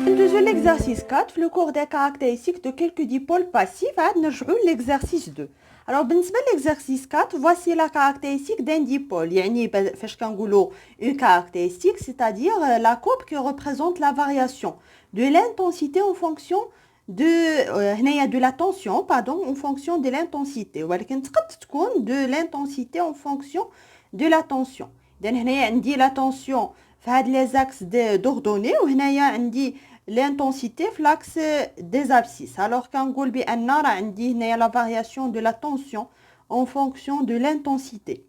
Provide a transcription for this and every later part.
Deuxième l'exercice 4, le cours des caractéristiques de quelques dipôles passifs, nous l'exercice 2. Alors, pour l'exercice 4, voici la caractéristique d'un dipôle. Yani, une caractéristique, c'est-à-dire la courbe qui représente la variation de l'intensité en fonction de la tension, en fonction de l'intensité. Ou de l'intensité en fonction de la tension. Donc, on la tension في les axes d'ordonnée وهنايا عندي l'intensité في l'axe des abscisses. Alors كنقول بان راه عندي هنايا la variation de la tension en fonction de l'intensité.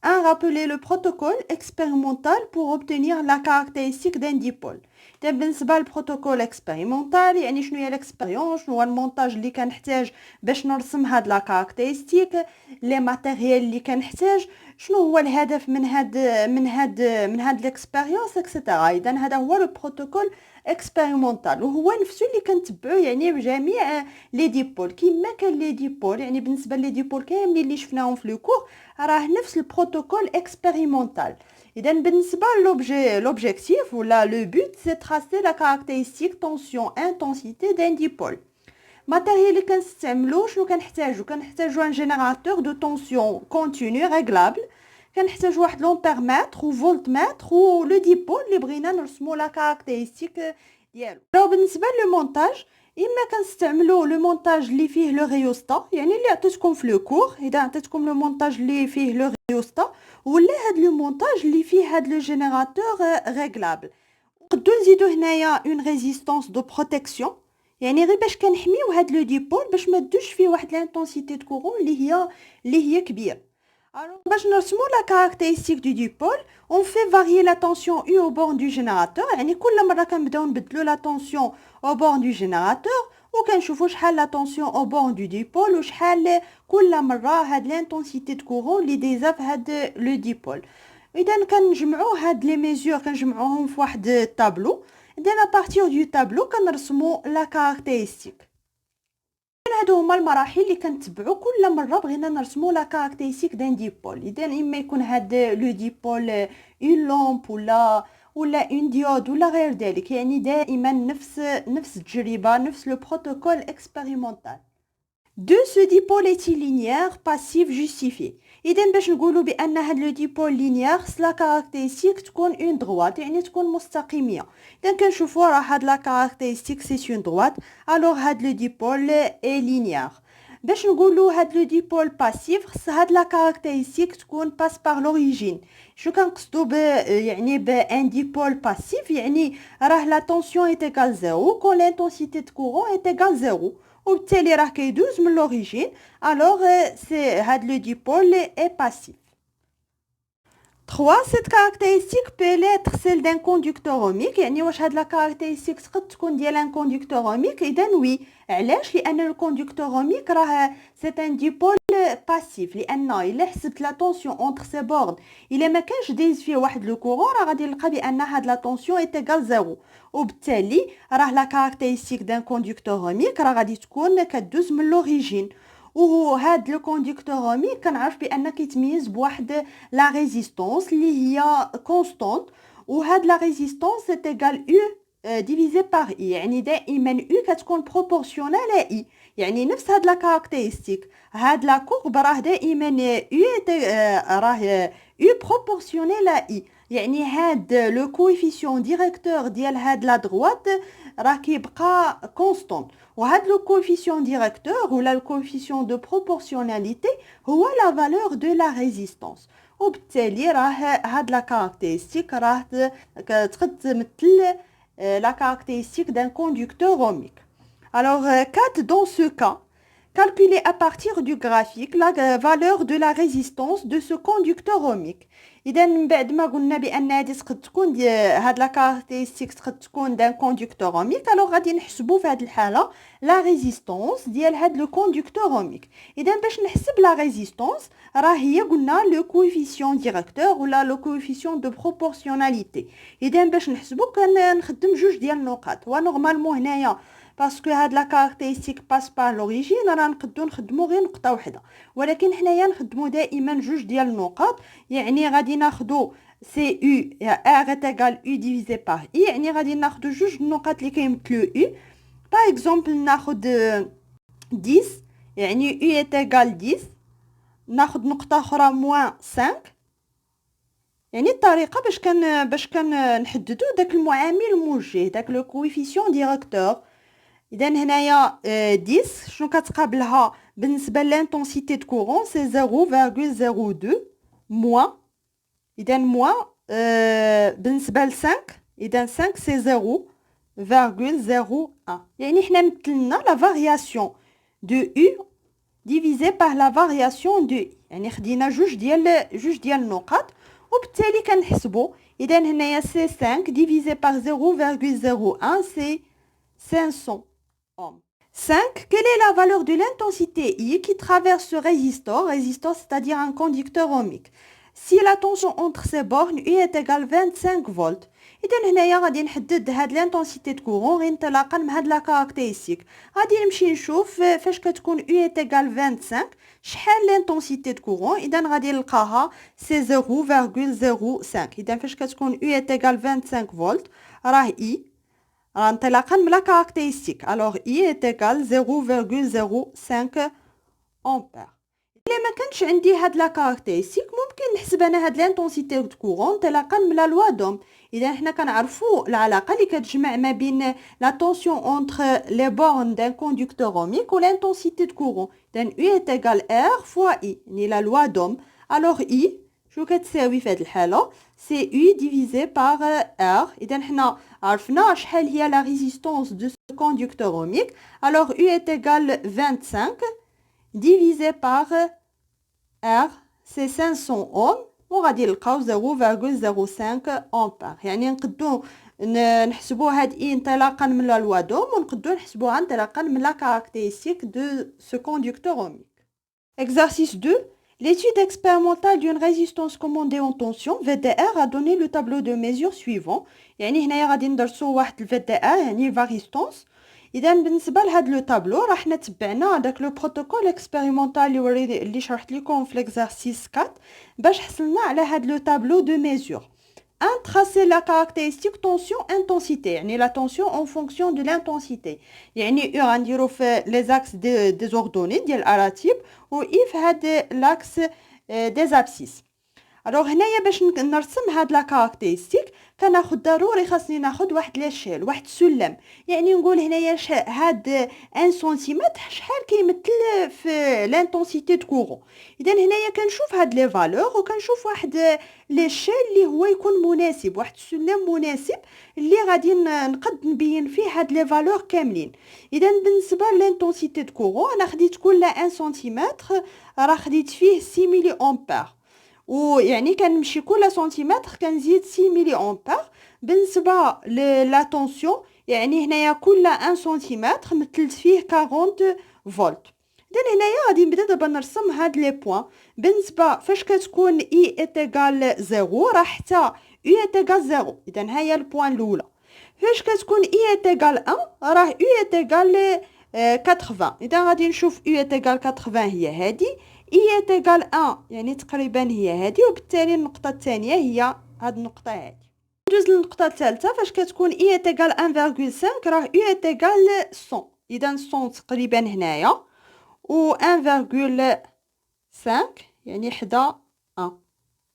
Rappeler le protocole expérimental pour obtenir la caractéristique d'un dipôle. بالنسبه للبروتوكول اكسبيريمونتال يعني شنو هي l'expérience شنو هو المونتاج اللي كنحتاج باش نرسم هاد لا كاركتيرستيك لي ماتيريال اللي كنحتاج شنو هو الهدف من هاد l'expérience اكسيتيرا. اذا هذا هو لو بروتوكول اكسبيريمونتال وهو نفسه اللي كنتبعو يعني بجميع لي ديبول كيما كان لي ديبول يعني بالنسبه لي ديبول كاملين اللي شفناهم في لو كور راه نفس البروتوكول اكسبيريمونتال. إذا بالنسبة l'objectif ou le but c'est tracer la caractéristique tension intensité d'un dipôle. Matériel اللي كنستعملو شنو كنحتاجو un générateur de tension continue réglable. كنحتاجو واحد لامبيرمتر و فولتمتر و لو ديبول اللي بغينا نرسمو لا كاركتيرستيك ديالو. بالنسبة للمونتاج اما كنستعملوا لو مونتاج اللي فيه لو ريوستا يعني اللي عطيتكم في لو كور. اذا عطيتكم لو مونتاج اللي فيه لو ريوستا ولا هاد لو مونتاج اللي فيه هاد لو جينيراتور ريغلابل. نقدروا نزيدو هنايا اون ريزيستانس دو بروتيكسيون يعني غير باش كنحميو هاد لو ديبول باش ما تدوش فيه واحد لانتونسيتي دو كورون اللي هي كبير. Alors, باش نرسمو la caractéristique du dipôle, on fait varier la tension U au bord du générateur. يعني كل مرة كنبداو نبدلو la tension au bord du générateur وكنشوفو شحال la tension au bord du dipôle وشحال كل مرة هاد l'intensité de courant اللي دايزة في هاد le dipôle. إذا كنجمعو هاد لي ميزور كنجمعوهم في واحد التابلو. إذا à partir du tableau كنرسمو la caractéristique. هادو هما المراحل اللي كنتبعو كل مره بغينا نرسمو لا كاركتيرستيك دان ديبول. اذا اما يكون هاد لو ديبول اون لامب ولا اون ديود ولا غير ذلك يعني دائما نفس التجربه نفس لو بروتوكول اكسبيريمونتال. دو سو ديبول ايتي لينيير باسيف جوستيفي. اذا باش نقولوا بان هاد لو ديبول لينيير لا كاركتيرستيك تكون اون دروات يعني تكون مستقيميه. اذا كنشوفوا راه هاد لا كاركتيرستيك سي اون دروات الوغ هاد لو ديبول اي لينيير. باش نقولوا هاد لو ديبول باسيف خص هاد لا كاركتيرستيك تكون باس بار لوريجين. شنو كنقصدوا يعني بان ديبول باسيف يعني راه لا طونسيون ايتيغال زيرو كون لانتونسيتي دو كورون ايتيغال زيرو وبالتالي راه كيدوز من لوريجين الوغ سي هاد لو ديبول اي باسيف. 3. Cette caractéristique peut être celle d'un conducteur ohmique. يعني واش هاد لا كاركتيرستيك تقد تكون ديال ان كوندكتور اوميك. اذا وي علاش لان الكوندكتور اوميك راه سي ان ديبول باسيف لان الا حسبت لا طونسيون اونتر سي بورد الا ما كانش دايز فيه واحد لو كورون راه غادي نلقى بان هاد لا طونسيون ايتيغال زيرو وبالتالي راه لا كاركتيرستيك دان كوندكتور اوميك راه غادي تكون كدوز من لوريجين. وهاد لو كوندكتور اوميك كنعرف بان كيتميز بواحد لا ريزيستانس اللي هي كونستانت وهاد لا ريزيستانس ايغال او ديفيزي بار اي يعني دائما او كتكون بروبورسيونال اي يعني نفس هاد لا كاركتيرستيك هاد لا كورب راه دائما راه او بروبورسيونيل اي يعني هاد لو كويفيسيون ديريكتور ديال هاد لا دروات راه كيبقى كونستانت وهاد لو كوفيسيون ديريكتور ولا لو كوفيسيون دو بروبورسيوناليتي هو لا فالور دو لا ريزيستانس وبالتالي راه هاد لا كاركتيرستيك راه تقد تمثل la caractéristique d'un conducteur ohmique. Alors 4 dans ce cas calculer à partir du graphique la valeur de la résistance de ce conducteur ohmique. اذا من بعد ما قلنا بان هذه تقد تكون هاد لا كاركتيرستيك تقد تكون دان كوندكتور اوميك الوغ غادي نحسبوا في هذه الحاله لا ريزيستانس ديال هاد لو كوندكتور اوميك. اذا باش نحسب لا ريزيستانس راه هي قلنا لو كوفيسيون ديريكتور ولا لو كوفيسيون دو بروبورسيوناليتي. اذا باش نحسبوا كنخدم جوج ديال النقط ونورمالمون هنايا باسكو هاد لا كاركتيرستيك باس با لوريجين راه نقدروا نخدموا غير نقطه واحده ولكن حنايا نخدموا دائما جوج ديال النقط يعني غادي ناخذوا سي U R est égal U divisé par I يعني غادي ناخدو جوج النقط اللي كيمثلو U. باغ اكزومبل ناخد 10 يعني U est égal 10. ناخد نقطة أخرى موان 5 يعني الطريقة باش كان نحددو داك المعامل موجه داك لو كويفيسيون ديريكتور. إذا هنايا 10 شنو كتقابلها بالنسبة لانتونسيتي دو كورون سي 0.02 موان. إذا موان بالنسبة ل 5 إذا 5 سي 0.01 يعني حنا مثلنا لا فارياسيون دو U divisé par la variation de I يعني خدينا جوج ديال النقط وبالتالي كنحسبوا. إذا هنايا سي 5 divisé par 0.01 سي 500 ohms. 5. Quelle est la valeur de l'intensité I qui traverse ce résistor, c'est-à-dire un conducteur ohmique? Si la tension entre ces bornes U est égale 25 volts. إذا هنايا غادي نحدد هاد لانتونسيتي دو كورون غير انطلاقا من هاد لا كاركتيرستيك. غادي نمشي نشوف فاش كتكون U est égale 25 شحال لانتونسيتي دو كورون. إذا غادي نلقاها سي 0.05. إذا فاش كتكون U est égale 25 فولت راه I انطلاقا من لا كاركتيرستيك. الوغ I est égal 0.05 امبير. الا ما كانش عندي هاد لا كاركتيرستيك ممكن نحسب انا هاد لانتونسيتي دو كورون انطلاقا من لا لوا دوم. اذا حنا كنعرفوا العلاقه اللي كتجمع ما بين لا طونسيون اونتر لي بورن دان كوندكتور اوميك و لانتونسيتي دو كورون. اذا U est égal R fois I يعني لا لوا دوم. الوغ I شو كتساوي في هاد الحاله سي U divisé par R. اذا حنا عرفنا شحال هي لا ريزيستانس دو سو كوندكتور اوميك. الوغ U est égal 25 divisé par R c'est 500 ohms وغادي نلقاو 0.05 امبير. يعني نقدو نحسبو هاد I انطلاقا من لا لوا دوم ونقدو نحسبوها انطلاقا من لا كاركتيرستيك دو سو كوندكتور اوميك. Exercice 2. L'étude expérimentale d'une résistance commandée en tension VDR a donné le tableau de mesure suivant. يعني هنايا غادي ندرسو واحد الVDR يعني فاريستونس. اذا بالنسبه لهاد لو طابلو راه حنا تبعنا داك لو بروتوكول اكسبيريمونطال اللي شرحت لكم في ليكزارسيس 4 باش حصلنا على هاد لو طابلو دو ميزور. ان تراسي لا كاركتيرستيك طونسيون انتونسيتي يعني لا طونسيون اون فونكسيون دو لانتونسيتي يعني غنديرو في لي زاكس دي زوردوني ديال الاراتيب و في هاد لاكس دي زابسيس. الوغ هنايا باش نرسم هاد لا كاركتيرستيك كناخد ضروري خاصني ناخد واحد لاشيل واحد السلم. يعني نقول هنايا هاد 1 سنتيمتر شحال كيمثل في لانتونسيتي دو كورون. اذا هنايا كنشوف هاد لي فالور وكنشوف واحد لاشيل اللي هو يكون مناسب واحد السلم مناسب اللي غادي نقد نبين فيه هاد لي فالور كاملين. اذا بالنسبه للانتونسيتي دو كورون انا خديت كل 1 سنتيمتر راه خديت فيه 6 ملي امبير ويعني كنمشي كل سنتيمتر كنزيد 6 ملي امبير. بالنسبه لا طونسيون يعني هنايا كل 1 سنتيمتر مثلت فيه 40 فولت. اذا هنايا غادي نبدا دابا نرسم هاد لي بوين. بالنسبه فاش كتكون اي ايتيغال 0 راه حتى U ايتيغال 0. اذا ها هي البوين الاولى. فاش كتكون اي ايتيغال 1 راه U ايتيغال 80. اذا غادي نشوف U ايتيغال 80 هي هادي I est égal 1 يعني تقريبا هي هذه وبالتالي النقطة الثانية هي هاد النقطة هذه. ندوز للنقطة الثالثة فاش كتكون I est égal 1.5 راه U est égal 100. إذا 100 تقريبا هنايا و 1.5 يعني حدا 1.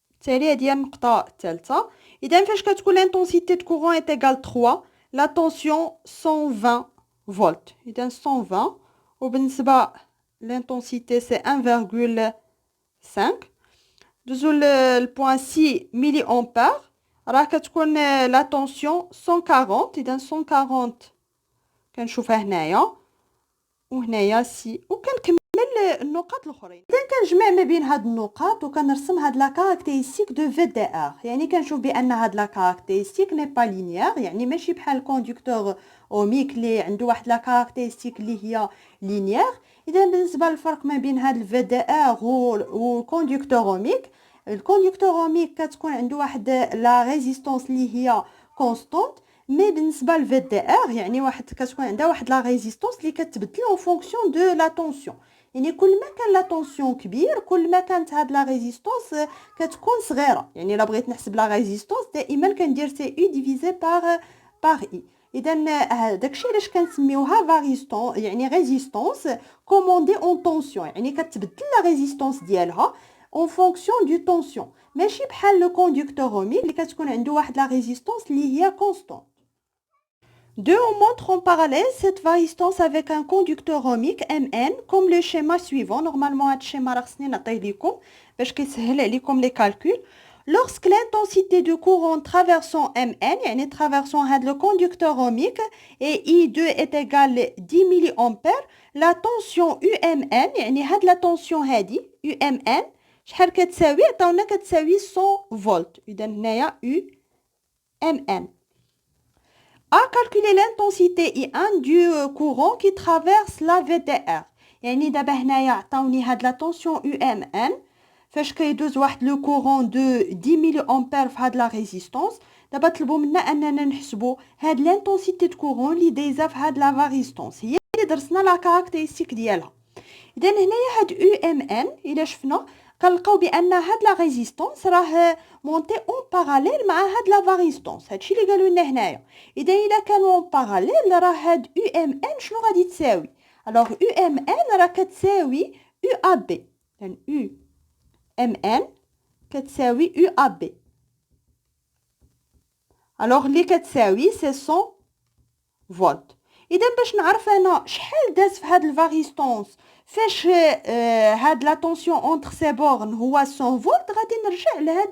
بالتالي هذه هي النقطة الثالثة. إذا فاش كتكون l'intensité de courant est égal 3 la tension 120 فولت. إذا 120 وبالنسبة l'intensité c'est 1.5. دوزو le point 6 ملي امبير راه كتكون لا طونسيون 140. اذا 140 كنشوفها هنايا وهنايا سي وكنكمل النقاط الاخرين. اذا كنجمع ما بين هاد النقاط وكنرسم هاد لا كاركتيرستيك دو في دي ار. يعني كنشوف بان هاد لا كاركتيرستيك ني با لينيير يعني ماشي بحال الكوندكتور اوميك اللي عنده واحد لا كاركتيرستيك اللي هي لينيير. اذا بالنسبه للفرق ما بين هاد الفي دي ار والكوندكتور اوميك الكوندكتور اوميك كتكون عنده واحد لا ريزيستانس اللي هي كونستانت. مي بالنسبه للفي دي ار يعني واحد كتكون عندها واحد لا ريزيستانس اللي كتبدل اون فونكسيون دو لا طونسيون. يعني كل ما كان لا طونسيون كبير كل ما كانت هاد لا ريزيستونس كتكون صغيره. يعني الا بغيت نحسب لا ريزيستونس دائما كندير سي او ديفيزي بار اي. اذا داكشي علاش كنسميوها فاريستون يعني ريزيستونس كوموندي اون طونسيون، يعني كتبدل لا ريزيستونس ديالها اون فونكسيون دو طونسيون، ماشي بحال لو كوندكتور اوميك اللي كتكون عنده واحد لا ريزيستونس اللي هي كونستون. Deux, on montre en parallèle cette variston avec un conducteur ohmique Mn comme le schéma suivant. Normalement, ce schéma رخصني نعطيه لكم باش كيسهل عليكم les calculs. Lorsque l'intensité de courant traversant Mn, يعني traversant هذا le conducteur ohmique et I2 est égal 10 mA, la tension UMN, يعني هاد la tension هادي UMN شحال كتساوي؟ عطاونا كتساوي 100 فولت. إذا هنايا UMN. A calculer l'intensité I1 du courant qui traverse la VDR. يعني دابا هنايا عطاوني هاد لا طونسيون UMN فاش كيدوز واحد لو كورون دو 10 ملي امبير في هاد لا ريزيستونس. دابا طلبوا منا اننا نحسبوا هاد لانتونسيتي دو كورون اللي دايزه في هاد لا فاريستونس، هي اللي درسنا لا كاركتيرستيك ديالها. اذا هنايا هاد UMN الا شفنا كنلقاو بان هاد لا ريزيستونس راه مونتي اون باراليل مع هاد لا فاريستونس، هادشي اللي قالوا لنا هنايا. اذا الا كانوا اون باراليل راه هاد UMN شنو غادي تساوي؟ الوغ UMN راه كتساوي UAB. يعني UMN كتساوي UAB. الوغ اللي كتساوي سي 100 فولت. اذا باش نعرف انا شحال داز في هاد الفاريستونس فاش هاد لا طونسيون اونتر سي بورن هو 100 فولت، غادي نرجع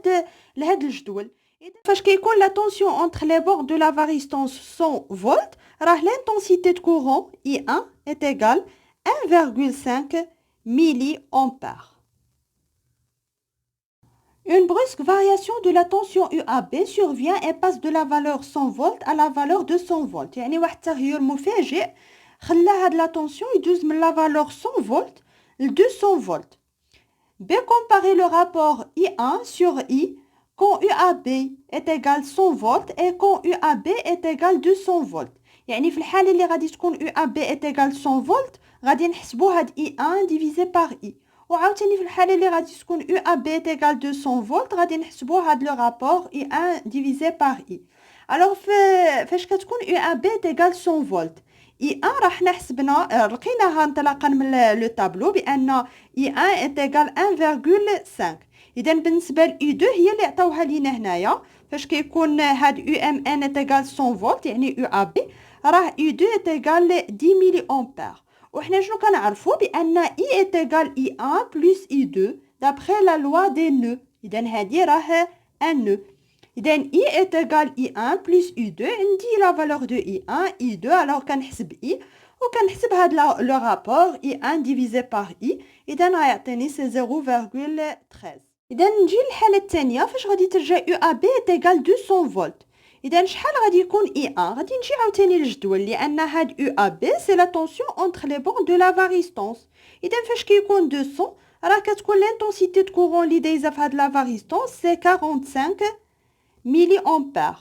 لهاد الجدول. اذا فاش كيكون لا طونسيون اونتر لي بورن دو لا فاريستونس 100 فولت راه l'intensité de courant I1 est égale 1,5 milliampères. Une brusque variation de la tension UAB survient et passe de la valeur 100 volts à la valeur 200 volts. يعني واحد التغير مفاجئ خلى هاد لا طونسيون يدوز من لا valeur 100 volts ل 200 volts. B comparer le rapport I1 sur I quand UAB est égal 100 volts et quand UAB est égal 200 volts. يعني في الحالة اللي غادي تكون UAB est égal 100 volts غادي نحسبوا هاد I1 divisé par I. وعاوتاني في الحالة اللي غادي تكون UAB est égal 200 فولت غادي نحسبوا هاد لو رابور I1 divisé par I. الوغ فاش كتكون UAB est égal 100 فولت I1 راح حسبنا لقيناها انطلاقا من لو طابلو بان I1 est égal 1,5. اذا بالنسبه ل I2 هي اللي عطاوها لينا هنايا فاش كيكون هاد UMN est égal 100 فولت يعني UAB راه I2 est égal 10 ملي امبير. وحنا شنو كنعرفوا بان I est égal I1 plus I2 d'après la loi des nœuds. اذا هذه راه ان nœud. اذا I est égal I1 plus I2 عندي لا فالور دو I1 I2 alors كنحسب I وكنحسب هاد لو رابور I1 divisé par I. اذا غيعطيني سي 0,13. اذا نجي للحاله الثانيه فاش غادي ترجع UAB est égal 200 فولت. اذا شحال غادي يكون I1 غادي نجي عاوتاني للجدول لان هاد UAB سي لا طونسيون اونتر لي بون دو لا فاريستونس. اذا فاش كيكون 200 راه كتكون لانتونسيتي دو كورون اللي دايزه في هاد لا فاريستونس سي 45 ملي امبير.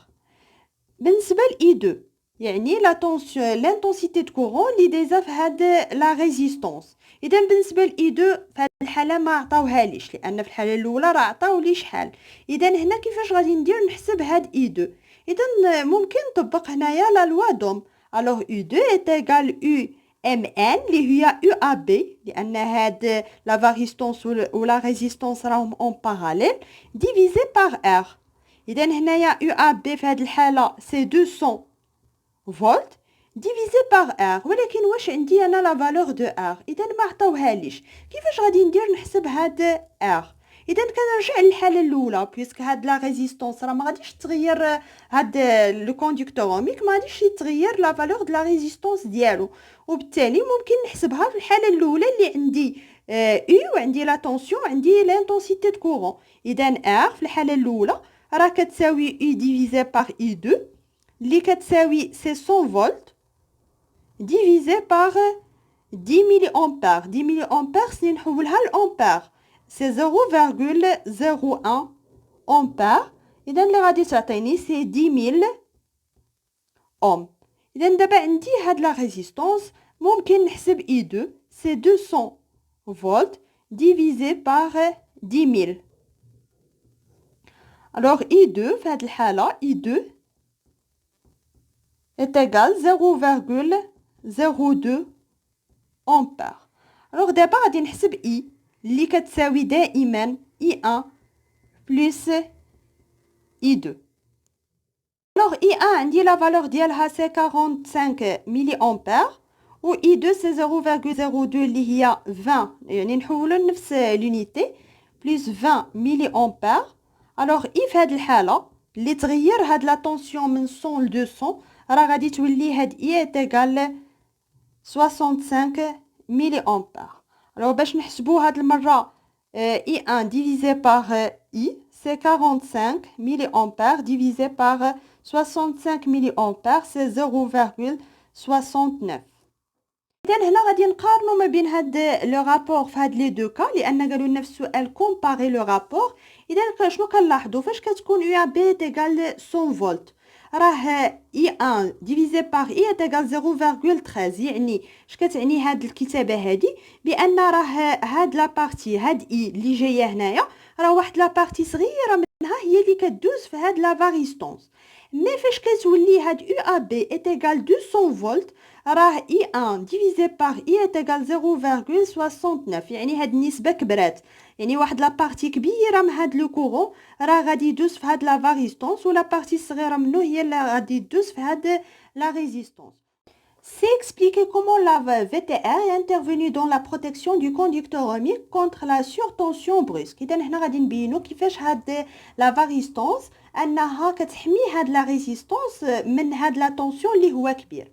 بالنسبه ل I2 يعني لا طونسيون لانتونسيتي دو كورون اللي دايزه في هاد لا ريزيستونس. اذا بالنسبه ل I2 في هاد الحاله ما عطاوهاليش لان في الحاله الاولى راه عطاو لي شحال. اذا هنا كيفاش غادي ندير نحسب هاد I2؟ اذا ممكن نطبق هنايا لا لوا دوم. الوغ U2 est égal UMN اللي هي UAB لان هاد لا فاريستونس ولا ريزيستونس راهم اون باراليل ديفيزي بار R. اذا هنايا UAB في هاد الحاله سي 200 فولت ديفيزي بار R. ولكن واش عندي انا لا فالور دو R؟ اذا ما عطاوهاليش. كيفاش غادي ندير نحسب هاد R؟ اذا كنرجع للحاله الاولى بيسك هاد لا ريزيستونس راه ما غاديش تغير هاد لو كوندكتور اوميك ما غاديش يتغير لا فالور د لا ريزيستونس ديالو وبالتالي ممكن نحسبها في الحاله الاولى اللي عندي U وعندي لا طونسيون عندي لانتونسيتي دو كورون. اذا R في الحاله الاولى راه كتساوي U ديفيزي بار I2 اللي كتساوي سي 100 فولت ديفيزي بار 10 ملي امبير. 10 ملي امبير سني نحولها لامبير سي 0,01 امبير. اذا اللي غادي تعطيني سي 10,000 اوم. اذا دابا عندي هاد لا ريزيستونس ممكن نحسب I2 سي 200 volts divisé par 10 000. Alors I2 في هذه الحالة I2 est égal 0,02 ampères. Alors دابا غادي نحسب I اللي كتساوي دائما I1 plus I2. Alors I1 عندي la valeur ديالها c'est 45 milliampères و I2 c'est 0,02 اللي هي 20 يعني نحولو لنفس l'unité plus 20 milliampères. Alors I في هذه الحالة اللي تغير هاد لا طونسيون من 100 ل 200 راه غادي تولي هاد I est égal 65 milliampères. Alors باش نحسبو هاد المرة I1 divisé par I c'est 45 milliampères divisé par 65 milliampères c'est 0,69. إذن هنا غادي نقارنو ما بين هاد لو رابور في هاد لي دو كا لأن قالوا لنا في السؤال كومباري لو رابور. إذن شنو كنلاحظو فاش كتكون U A B égal 100 فولت راه I1 divisé par I est égal 0,13 يعني اش كتعني هاد الكتابة هادي بأن راه هاد لا بارتي هاد I اللي جاية هنايا راه واحد لا بارتي صغيرة منها هي اللي كدوز في هاد لا فاريستونس. مي فاش كتولي هاد U A B est égal 200 فولت راه I1 divisé par I est égal 0,69 يعني هاد النسبة كبرات يعني واحد لا بارتي كبيره من هاد لو كورون راه غادي يدوز في هاد لا فاريستونس ولا بارتي صغيره منه هي اللي غادي تدوز في هاد لا ريزيستونس. C'est expliquer comment la VTR est intervenue dans la protection du conducteur ohmique contre la surtension brusque. إذا هنا غادي نبينو كيفاش هاد لا فاريستونس انها كتحمي هاد لا ريزيستونس من هاد لا طونسيون اللي هو كبير.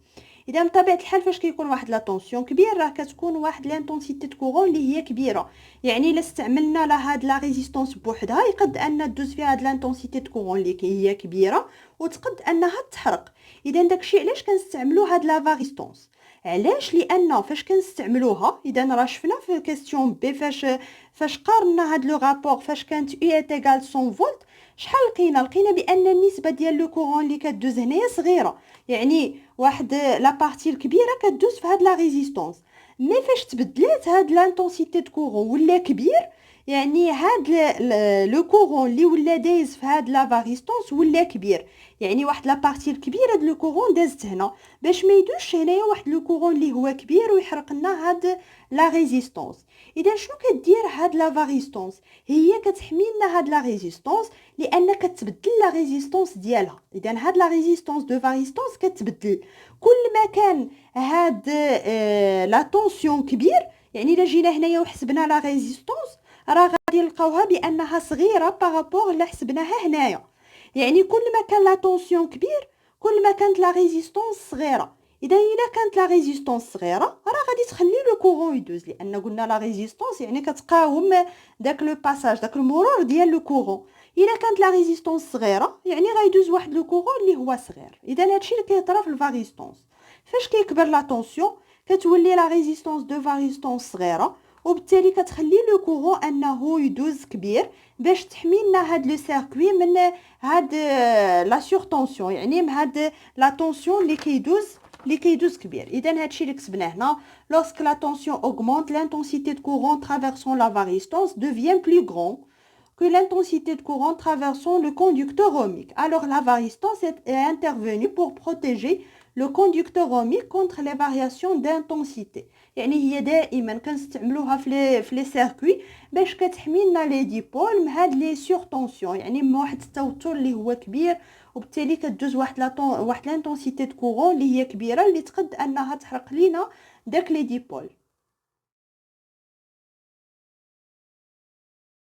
اذا بطبيعه الحال فاش كيكون واحد لا طونسيون كبير راه كتكون واحد لانتونسيتي د كورون اللي هي كبيره يعني الا استعملنا لها هاد لا ريزيستونس بوحدها يقد ان دوز فيها هاد لانتونسيتي د كورون اللي هي كبيره وتقد انها تحرق. اذا داكشي علاش كنستعملوا هاد لا فاريستونس علاش لان فاش كنستعملوها اذا راه شفنا في كيسيون بي فاش قارنا هاد لو رابور فاش كانت U est égal 100 فولت شحال لقينا بان النسبه ديال لو كورون اللي كدوز هنايا صغيره يعني واحد لا بارتي الكبيره كدوز في هاد لا ريزيستونس. مي فاش تبدلات هاد لانتونسيتي د كورون ولا كبير يعني هاد لو كورون اللي ولا دايز في هاد لا فاريستونس ولا كبير يعني واحد لا بارتي الكبيره د لو كورون دازت هنا باش ما يدوش هنايا واحد لو كورون اللي هو كبير ويحرق لنا هاد لا ريزيستونس. اذا شنو كدير هاد لا فاريستونس هي كتحمي لنا هاد لا ريزيستونس لان كتبدل لا ريزيستونس ديالها. اذا هاد لا ريزيستونس دو فاريستونس كتبدل كل ما كان هاد لا طونسيون كبير يعني الا جينا هنايا وحسبنا لا ريزيستونس راه غادي نلقاوها بانها صغيره بارابور لا حسبناها هنايا يعني كل ما كان لا طونسيون كبير كل ما كانت لا ريزيستونس صغيره. اذا كانت لا ريزيستونس صغيره راه غادي تخلي لو كورون يدوز لان قلنا لا ريزيستونس يعني كتقاوم داك لو باساج داك المرور ديال لو كورون. الا كانت لا ريزيستونس صغيره يعني غيدوز واحد لو كورون اللي هو صغير. اذا هادشي اللي كيطرا في الفاريستونس فاش كيكبر لا طونسيون كتولي لا ريزيستونس دو فاريستونس صغيره وبالتالي كتخلي لو كورون انه يدوز كبير باش تحمي لنا هاد لو سيركوي من هاد لا سورتونسيون يعني من هاد لا طونسيون اللي كيدوز كبير. اذا هادشي اللي كتبناه هنا lorsque la tension augmente l'intensité de courant traversant la varistance devient plus grande que l'intensité de courant traversant le conducteur ohmique. Alors la varistance est intervenue pour protéger le conducteur ohmique contre les variations d'intensité. يعني هي دائما كنستعملوها في لي سيركوي باش كتحمي لنا لي ديبول من هاد لي سورتونسيون يعني من واحد التوتر اللي هو كبير وبالتالي كدوز واحد لانتونسيتي د كورون اللي هي كبيره اللي تقد انها تحرق لينا داك لي ديبول.